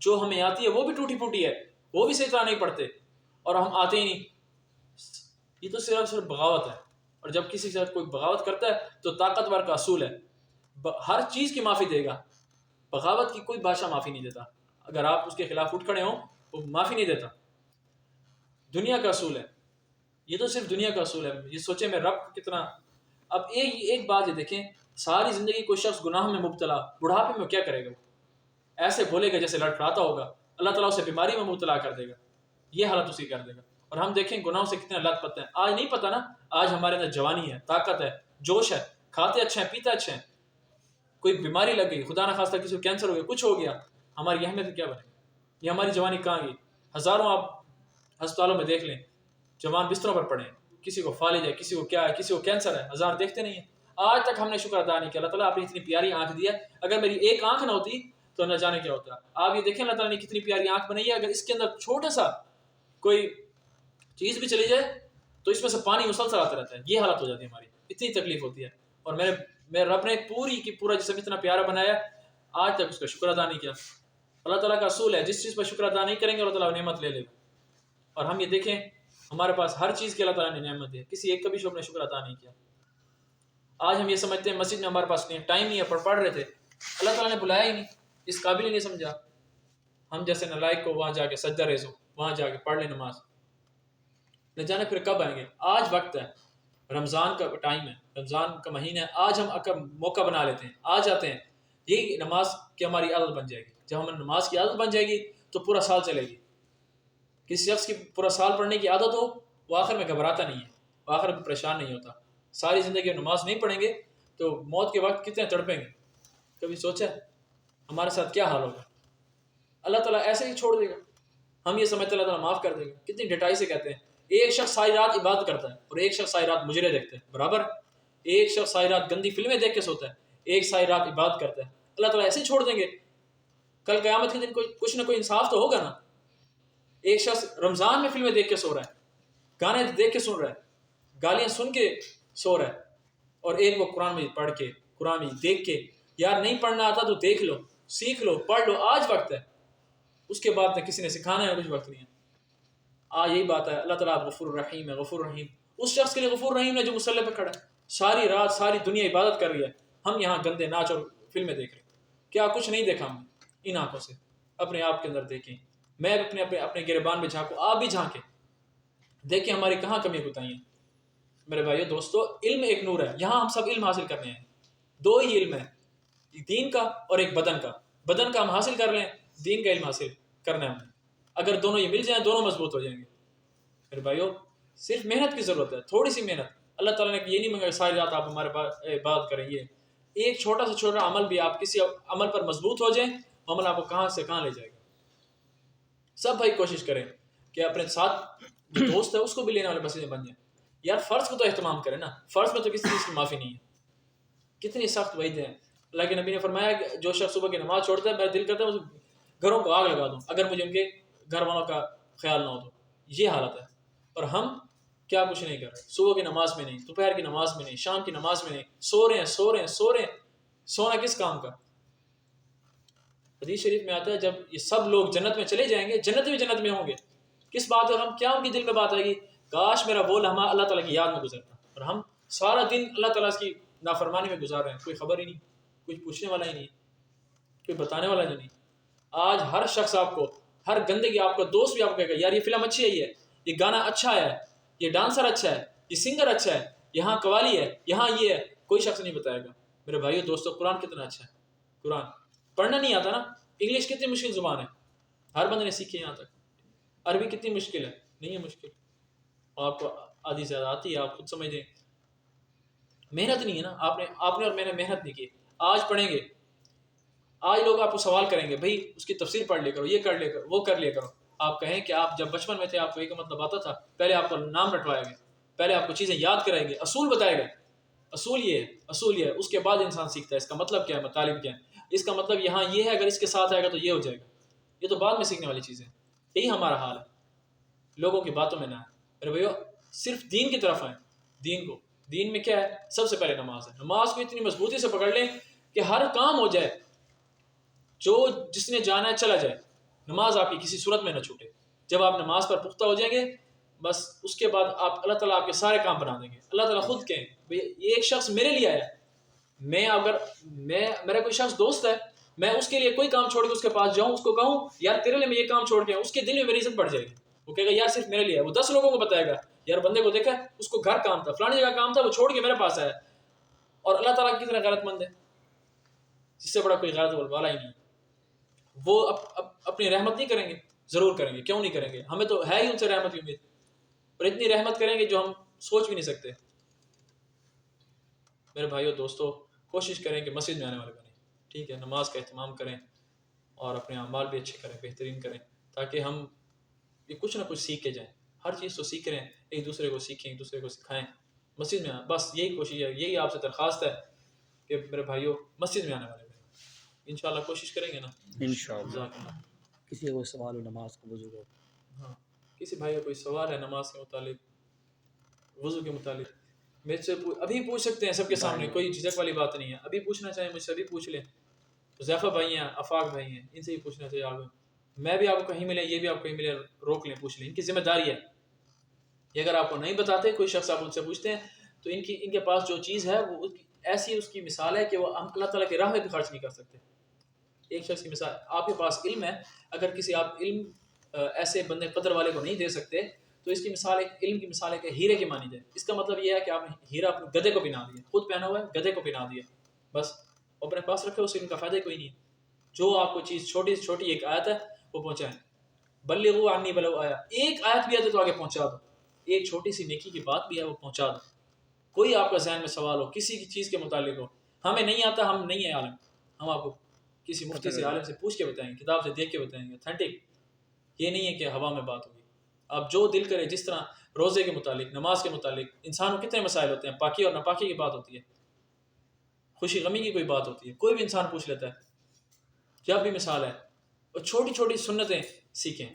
جو ہمیں آتی ہے وہ بھی ٹوٹی پھوٹی ہے، وہ بھی صحیح طرح نہیں پڑھتے، اور ہم آتے ہی نہیں. یہ تو صرف بغاوت ہے. اور جب کسی کے ساتھ کوئی بغاوت کرتا ہے تو طاقتور کا اصول ہے، ہر چیز کی معافی دے گا، بغاوت کی کوئی بادشاہ معافی نہیں دیتا. اگر آپ اس کے خلاف اٹھ کھڑے ہوں وہ معافی نہیں دیتا. دنیا کا اصول ہے، یہ تو صرف دنیا کا اصول ہے. یہ سوچیں میں رب کتنا. اب ایک بات یہ دیکھیں، ساری زندگی کوئی شخص گناہ میں مبتلا، بڑھاپے میں کیا کرے گا؟ ایسے بولے گا جیسے لڑکھڑاتا ہوگا. اللہ تعالیٰ اسے بیماری میں مبتلا کر دے گا، یہ حالت اسی کر دے گا. اور ہم دیکھیں گناہوں سے کتنے لت پت ہیں. آج نہیں پتہ نا، آج ہمارے اندر جوانی ہے، طاقت ہے، جوش ہے، کھاتے اچھے ہیں، پیتے اچھے ہیں، کوئی بیماری لگ گئی، خدا نہ خواستہ کسی کو کینسر ہو گیا، کچھ ہو گیا، ہماری اہمیت کیا بنے گی؟ یہ ہماری جوانی کہاں گئی؟ ہزاروں آپ ہسپتالوں میں دیکھ لیں، جوان بستروں پر پڑے ہیں، کسی کو فالج ہے، کسی کو کیا ہے، کسی کو کینسر ہے، ہزار دیکھتے نہیں ہیں. آج تک ہم نے شکر ادا نہیں کیا. اللہ تعالیٰ آپ نے اتنی پیاری آنکھ دی ہے، اگر میری ایک آنکھ نہ ہوتی تو نہ جانے کیا ہوتا. آپ یہ دیکھیں اللہ تعالیٰ نے کتنی پیاری آنکھ بنائی ہے، اگر اس کے اندر چھوٹا سا کوئی چیز بھی چلی جائے تو اس میں سے پانی مسلسل آتا رہتا ہے. یہ حالت ہو جاتی ہے ہماری، اتنی تکلیف ہوتی ہے. اور میرے رب نے پورا جسم اتنا پیارا بنایا، آج تک اس کا شکر ادا نہیں کیا. اللہ تعالیٰ کا اصول ہے، جس چیز پر شکر ادا نہیں کریں گے اللہ تعالیٰ نعمت لے لے گا. اور ہم یہ دیکھیں ہمارے پاس ہر چیز کی اللہ تعالیٰ نے نعمت دی، کسی ایک کا بھی نے شکر ادا نہیں کیا. آج ہم یہ سمجھتے ہیں مسجد میں ہمارے پاس نہیں ٹائم نہیں ہے، پڑھ رہے تھے، اللہ تعالیٰ نے بلایا ہی نہیں، اس قابل ہی نہیں سمجھا. ہم جیسے نالائق کو وہاں جا کے سجدہ ریز ہو، وہاں جا کے پڑھ لیں نماز، نہ جانے پھر کب آئیں گے. آج وقت ہے، رمضان کا ٹائم ہے، رمضان کا مہینہ ہے، آج ہم موقع بنا لیتے ہیں، آ جاتے ہیں. یہی نماز کی ہماری عادت بن جائے گی. جب ہمیں نماز کی عادت بن جائے گی تو پورا سال چلے گی. کسی شخص کی پورا سال پڑھنے کی عادت ہو، وہ آخر میں گھبراتا نہیں ہے، وہ آخر میں پریشان نہیں ہوتا. ساری زندگی نماز نہیں پڑھیں گے تو موت کے وقت کتنے تڑپیں گے. کبھی سوچا ہمارے ساتھ کیا حال ہوگا؟ اللہ تعالیٰ ایسے ہی چھوڑ دے گا. ہم یہ سمجھتے اللہ تعالیٰ معاف کر دے گا. کتنی ڈٹائی سے کہتے ہیں ایک شخص ساری رات عبادت کرتا ہے اور ایک شخص ساری رات مجرے دیکھتا ہے، برابر. ایک شخص ساری رات گندی فلمیں دیکھ کے سوتا ہے، ایک ساری رات عبادت کرتا ہے. اللہ تعالیٰ ایسے ہی چھوڑ دیں گے؟ کل قیامت کے دن کچھ نہ کوئی انصاف تو ہوگا نا. ایک شخص رمضان میں فلمیں دیکھ کے سو رہا ہے، گانے دیکھ کے سن رہا ہے، گالیاں سن کے سو رہا ہے، اور ایک وہ قرآن میں پڑھ کے، قرآن میں دیکھ کے، یار نہیں پڑھنا آتا تو دیکھ لو، سیکھ لو، پڑھ لو، آج وقت ہے. اس کے بعد نہ کسی نے سکھانا ہے، کچھ وقت نہیں ہے. یہی بات ہے. اللہ تعالیٰ غفور الرحیم ہے، غفور الرحیم. اس شخص کے لیے غفور الرحیم ہے جو مصلی پہ کھڑا ہے، ساری رات ساری دنیا عبادت کر رہی ہے، ہم یہاں گندے ناچ اور فلمیں دیکھ رہے ہیں. کیا کچھ نہیں دیکھا ہم نے ان آنکھوں سے؟ اپنے آپ کے اندر دیکھیں. میں اپنے اپنے اپنے گریبان میں جھانکوں، آپ بھی جھانکیں، دیکھیں ہماری کہاں کمی کوتاہی ہیں۔ میرے بھائیو دوستو، علم ایک نور ہے، یہاں ہم سب علم حاصل کرنے ہیں، دو ہی علم ہے، دین کا اور ایک بدن کا۔ بدن کا ہم حاصل کر لیں، دین کا علم حاصل کرنا ہے ہمیں، اگر دونوں یہ مل جائیں دونوں مضبوط ہو جائیں گے۔ میرے بھائیو صرف محنت کی ضرورت ہے، تھوڑی سی محنت۔ اللہ تعالیٰ نے یہ نہیں مانگا ساری رات آپ ہمارے بات کریں، یہ ایک چھوٹا سے چھوٹا عمل بھی آپ کسی عمل پر مضبوط ہو جائیں، وہ عمل آپ کو کہاں سے کہاں لے جائے گا۔ سب بھائی کوشش کریں کہ اپنے ساتھ جو دوست ہے اس کو بھی لینے والے مسئلے بن جائیں۔ یار فرض کو تو اہتمام کریں نا، فرض میں تو کسی چیز کی معافی نہیں ہے۔ کتنی سخت وعیدیں ہیں، اللہ کے نبی نے فرمایا کہ جو شخص صبح کی نماز چھوڑتا ہے میرا دل کرتا ہے اس گھروں کو آگ لگا دوں اگر مجھے ان کے گھر والوں کا خیال نہ ہو تو۔ یہ حالت ہے، اور ہم کیا کچھ نہیں کر رہے، صبح کی نماز میں نہیں، دوپہر کی نماز میں نہیں، شام کی نماز میں نہیں، سو رہے ہیں۔ سونا کس کام کا؟ حدیث شریف میں آتا ہے جب یہ سب لوگ جنت میں چلے جائیں گے، جنت بھی جنت میں ہوں گے، کس بات ہے ہم کیا ان کے دل میں بات آئے گی، کاش میرا وہ لمحہ اللہ تعالیٰ کی یاد میں گزرتا، اور ہم سارا دن اللہ تعالیٰ کی نافرمانی میں گزار رہے ہیں، کوئی خبر ہی نہیں، کچھ پوچھنے والا ہی نہیں، کوئی بتانے والا ہی نہیں۔ آج ہر شخص آپ کو، ہر گندگی آپ کا دوست بھی آپ کو کہے گا یار یہ فلم اچھی ہے، یہ گانا اچھا ہے، یہ ڈانسر اچھا ہے، یہ سنگر اچھا ہے، یہاں قوالی ہے، یہاں یہ ہے، کوئی شخص نہیں بتائے گا۔ میرے بھائیو دوستو، قرآن کتنا اچھا ہے، قرآن پڑھنا نہیں آتا نا، انگلش کتنی مشکل زبان ہے، ہر بندے نے سیکھی یہاں تک، عربی کتنی مشکل ہے، نہیں ہے مشکل، آپ کو آدھی زیادہ آتی ہے، آپ خود سمجھ دیں، محنت نہیں ہے نا، آپ نے اور میں نے محنت نہیں کی۔ آج پڑھیں گے، آج لوگ آپ کو سوال کریں گے بھائی اس کی تفسیر پڑھ لے کرو، یہ کر لے کرو، وہ کر لیا کرو۔ آپ کہیں کہ آپ جب بچپن میں تھے آپ کو ایک مطلب آتا تھا، پہلے آپ کو نام رٹوائے گے، پہلے آپ کو چیزیں یاد کرائے گے، اصول بتائے گا، اصول یہ ہے، اس کے بعد انسان سیکھتا ہے اس کا مطلب کیا ہے، مطالب کیا ہے، اس کا مطلب یہاں یہ ہے، اگر اس کے ساتھ آئے گا تو یہ ہو جائے گا، یہ تو بعد میں سیکھنے والی چیزیں۔ یہی ہمارا حال ہے، لوگوں کی باتوں میں نہ آئے۔ میرے بھائیو صرف دین کی طرف آئیں، دین میں کیا ہے، سب سے پہلے نماز ہے، نماز کو اتنی مضبوطی سے پکڑ لیں کہ ہر کام ہو جائے، جو جس نے جانا ہے چلا جائے، نماز آپ کی کسی صورت میں نہ چھوٹے۔ جب آپ نماز پر پختہ ہو جائیں گے، بس اس کے بعد اللہ تعالیٰ آپ کے سارے کام بنا دیں گے۔ اللہ تعالیٰ خود کہیں بھئی یہ ایک شخص میرے لیے آیا، میرا کوئی شخص دوست ہے، میں اس کے لیے کوئی کام چھوڑ کے اس کے پاس جاؤں، اس کو کہوں یار تیرے لیے میں یہ کام چھوڑ کے، اس کے دل میں میری عزت بڑھ جائے گی، وہ کہے گا یار صرف میرے لیے ہے، وہ 10 لوگوں کو بتائے گا یار بندے کو دیکھا اس کو گھر کام تھا، فلانی جگہ کام تھا، وہ چھوڑ کے میرے پاس آیا۔ اور اللہ تعالیٰ کتنا غیرت مند ہے، جس سے بڑا کوئی غیرت والا ہی نہیں۔ وہ اپنی رحمت نہیں کریں گے، ضرور کریں گے، کیوں نہیں کریں گے، ہمیں تو ہے ہی ان سے رحمت کی امید، اور اتنی رحمت کریں گے جو ہم سوچ بھی نہیں سکتے۔ میرے بھائیو دوستو، کوشش کریں کہ مسجد میں آنے والے بنیں، ٹھیک ہے، نماز کا اہتمام کریں اور اپنے اعمال بھی اچھے کریں، بہترین کریں، تاکہ ہم یہ کچھ نہ کچھ سیکھ کے جائیں۔ ہر چیز تو سیکھ رہے ہیں، ایک دوسرے کو سیکھیں، ایک دوسرے کو سکھائیں، مسجد میں بس یہی کوشش ہے، یہی آپ سے درخواست ہے کہ میرے بھائیو مسجد میں آنے والے بنیں۔ انشاءاللہ کوشش کریں گے نا، انشاءاللہ۔ کسی کا کوئی سوال ہو نماز کا، وضو کا؟ ہاں، کسی بھائی کا کوئی سوال ہے نماز کے متعلق، وضو کے متعلق، میرے سے ابھی پوچھ سکتے ہیں، سب کے سامنے، کوئی جھجک والی بات نہیں ہے، ابھی پوچھنا چاہیں مجھ سے ابھی پوچھ لیں۔ حذیفہ بھائی ہیں، آفاق بھائی ہیں، ان سے ہی پوچھنا چاہیے آپ، میں بھی آپ کو کہیں ملے، یہ بھی آپ کو کہیں ملے، روک لیں، پوچھ لیں، ان کی ذمہ داری ہے۔ یہ اگر آپ کو نہیں بتاتے، کوئی شخص آپ ان سے پوچھتے ہیں تو ان کے پاس جو چیز ہے وہ ایسی اس کی مثال ہے کہ وہ اللہ تعالیٰ کی راہ میں بھی خرچ نہیں کر سکتے۔ ایک شخص کی مثال، آپ کے پاس علم ہے، اگر کسی آپ علم ایسے بندے قدر والے کو نہیں دے سکتے تو اس کی مثال ایک علم کی مثال ہے کہ ہیرے کی مانی دے۔ اس کا مطلب یہ ہے کہ آپ نے ہیرا اپنے گدھے کو پہنا دیا، خود پہنا ہوا ہے، گدھے کو پہنا دیا، بس اپنے پاس رکھے، اس علم کا فائدہ کوئی نہیں ہے۔ جو آپ کو چیز چھوٹی سے چھوٹی ایک آیت ہے وہ پہنچائیں، بلغوا عنی ولو آیا، ایک آیت بھی ہے تو آگے پہنچا دو، ایک چھوٹی سی نیکی کی بات بھی ہے وہ پہنچا دو۔ کوئی آپ کا ذہن میں سوال ہو کسی کی چیز کے متعلق ہو، ہمیں نہیں آتا، ہم نہیں ہیں عالم، ہم آپ کو کسی مفتی سے، عالم سے پوچھ کے بتائیں گے، کتاب سے دیکھ کے بتائیں گے، اتھینٹک۔ یہ نہیں ہے کہ ہوا میں بات ہوگی، آپ جو دل کرے، جس طرح روزے کے متعلق، نماز کے متعلق، انسان کو کتنے مسائل ہوتے ہیں، پاکی اور ناپاکی کی بات ہوتی ہے، خوشی غمی کی کوئی بات ہوتی ہے، کوئی بھی انسان پوچھ لیتا ہے، جب بھی مثال ہے، اور چھوٹی چھوٹی سنتیں سیکھیں،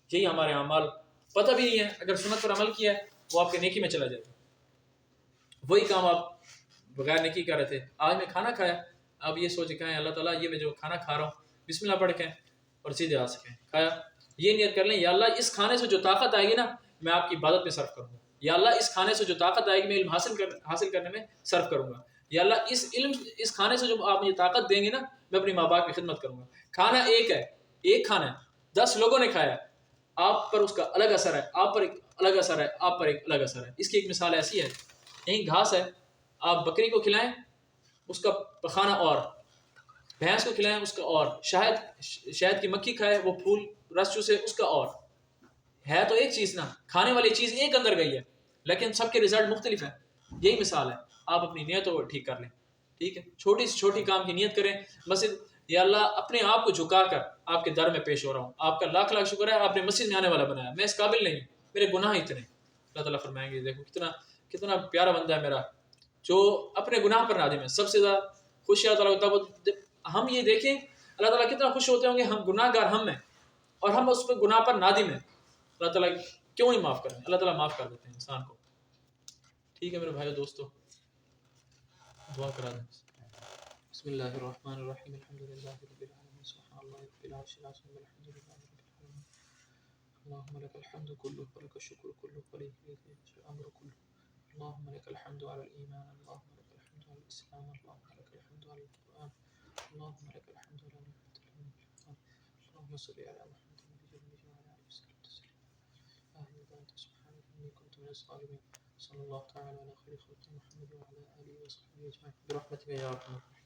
یہی ہمارے اعمال۔ پتہ بھی نہیں ہے، اگر سنت پر عمل کیا ہے وہ آپ کے نیکی میں چلا جائے گا، وہی کام آپ بغیر نیکی کر رہے تھے۔ آج میں کھانا کھایا، آپ یہ سوچ کہیں اللہ تعالیٰ یہ میں جو کھانا کھا رہا ہوں بسم اللہ پڑھ کے اور سیدھے آ سکیں، کھایا، یہ نیت کر لیں یا اللہ اس کھانے سے جو طاقت آئے گی نا میں آپ کی عبادت میں صرف کروں گا، یا اللہ اس کھانے سے جو طاقت آئے گی میں علم حاصل کرنے میں صرف کروں گا، یا اللہ اس کھانے سے جو آپ مجھے طاقت دیں گے نا میں اپنی ماں باپ کی خدمت کروں گا۔ کھانا ایک ہے، ایک کھانا ہے، 10 لوگوں نے کھایا, آپ پر اس کا الگ اثر ہے, آپ پر ایک الگ اثر ہے, آپ پر ایک الگ اثر ہے. اس کی ایک مثال ایسی ہے, یہیں گھاس ہے, آپ بکری کو کھلائیں اس کا پخانہ اور, بھینس کو کھلائیں اس کا اور, شہد کی مکھی کھائے وہ پھول رس چوسے اس کا اور. ہے تو ایک چیز نا, کھانے والی چیز ایک اندر گئی ہے, لیکن سب کے رزلٹ مختلف ہیں. یہی مثال ہے, آپ اپنی نیتوں کو ٹھیک کر لیں. ٹھیک ہے, چھوٹی سے چھوٹی کام کی نیت کریں. مسجد, یا اللہ اپنے آپ کو جھکا کر آپ کے در میں پیش ہو رہا ہوں, آپ کا لاکھ لاکھ شکر ہے آپ نے مسجد میں آنے والا بنایا, میں اس قابل نہیں ہوں, میرے گناہ اتنے. اللہ تعالیٰ فرمائیں گے دیکھو کتنا پیارا بندہ ہے میرا جو اپنے گناہ پر نادم ہے. سب سے زیادہ خوشی اللہ تعالیٰ ہوتا ہے ہم یہ دیکھیں اللہ تعالیٰ کتنا خوش ہوتے ہوں گے, ہم گناہ گار ہم ہیں اور ہم اس پہ گناہ پر نادم ہیں. اللہ تعالیٰ کیوں نہیں معاف کریں, اللہ تعالیٰ معاف کر دیتے ہیں انسان کو. ٹھیک ہے میرے بھائیو دوستو, دعا کرا دیں. بسم اللہ الرحمن الرحیم الحمد للہ رب العالمین سبحان اللہ رب العرش العظیم الحمد للہ رب العالمین اللهم لك الحمد كله ولك الشكر كله وإليك يرجع الأمر كله. اللهم لك الحمد على الإيمان, اللهم لك الحمد على الإسلام, اللهم لك الحمد على القرآن, اللهم لك الحمد على نعمة الإيمان. اللهم صل على محمد وجل وعلى آله وسلم تسليما. أنت سبحانك إني كنت من الظالمين. صلى الله تعالى على خير خلق محمد وعلى آله وصحبه أجمعين برحمتك يا أرحم الراحمين.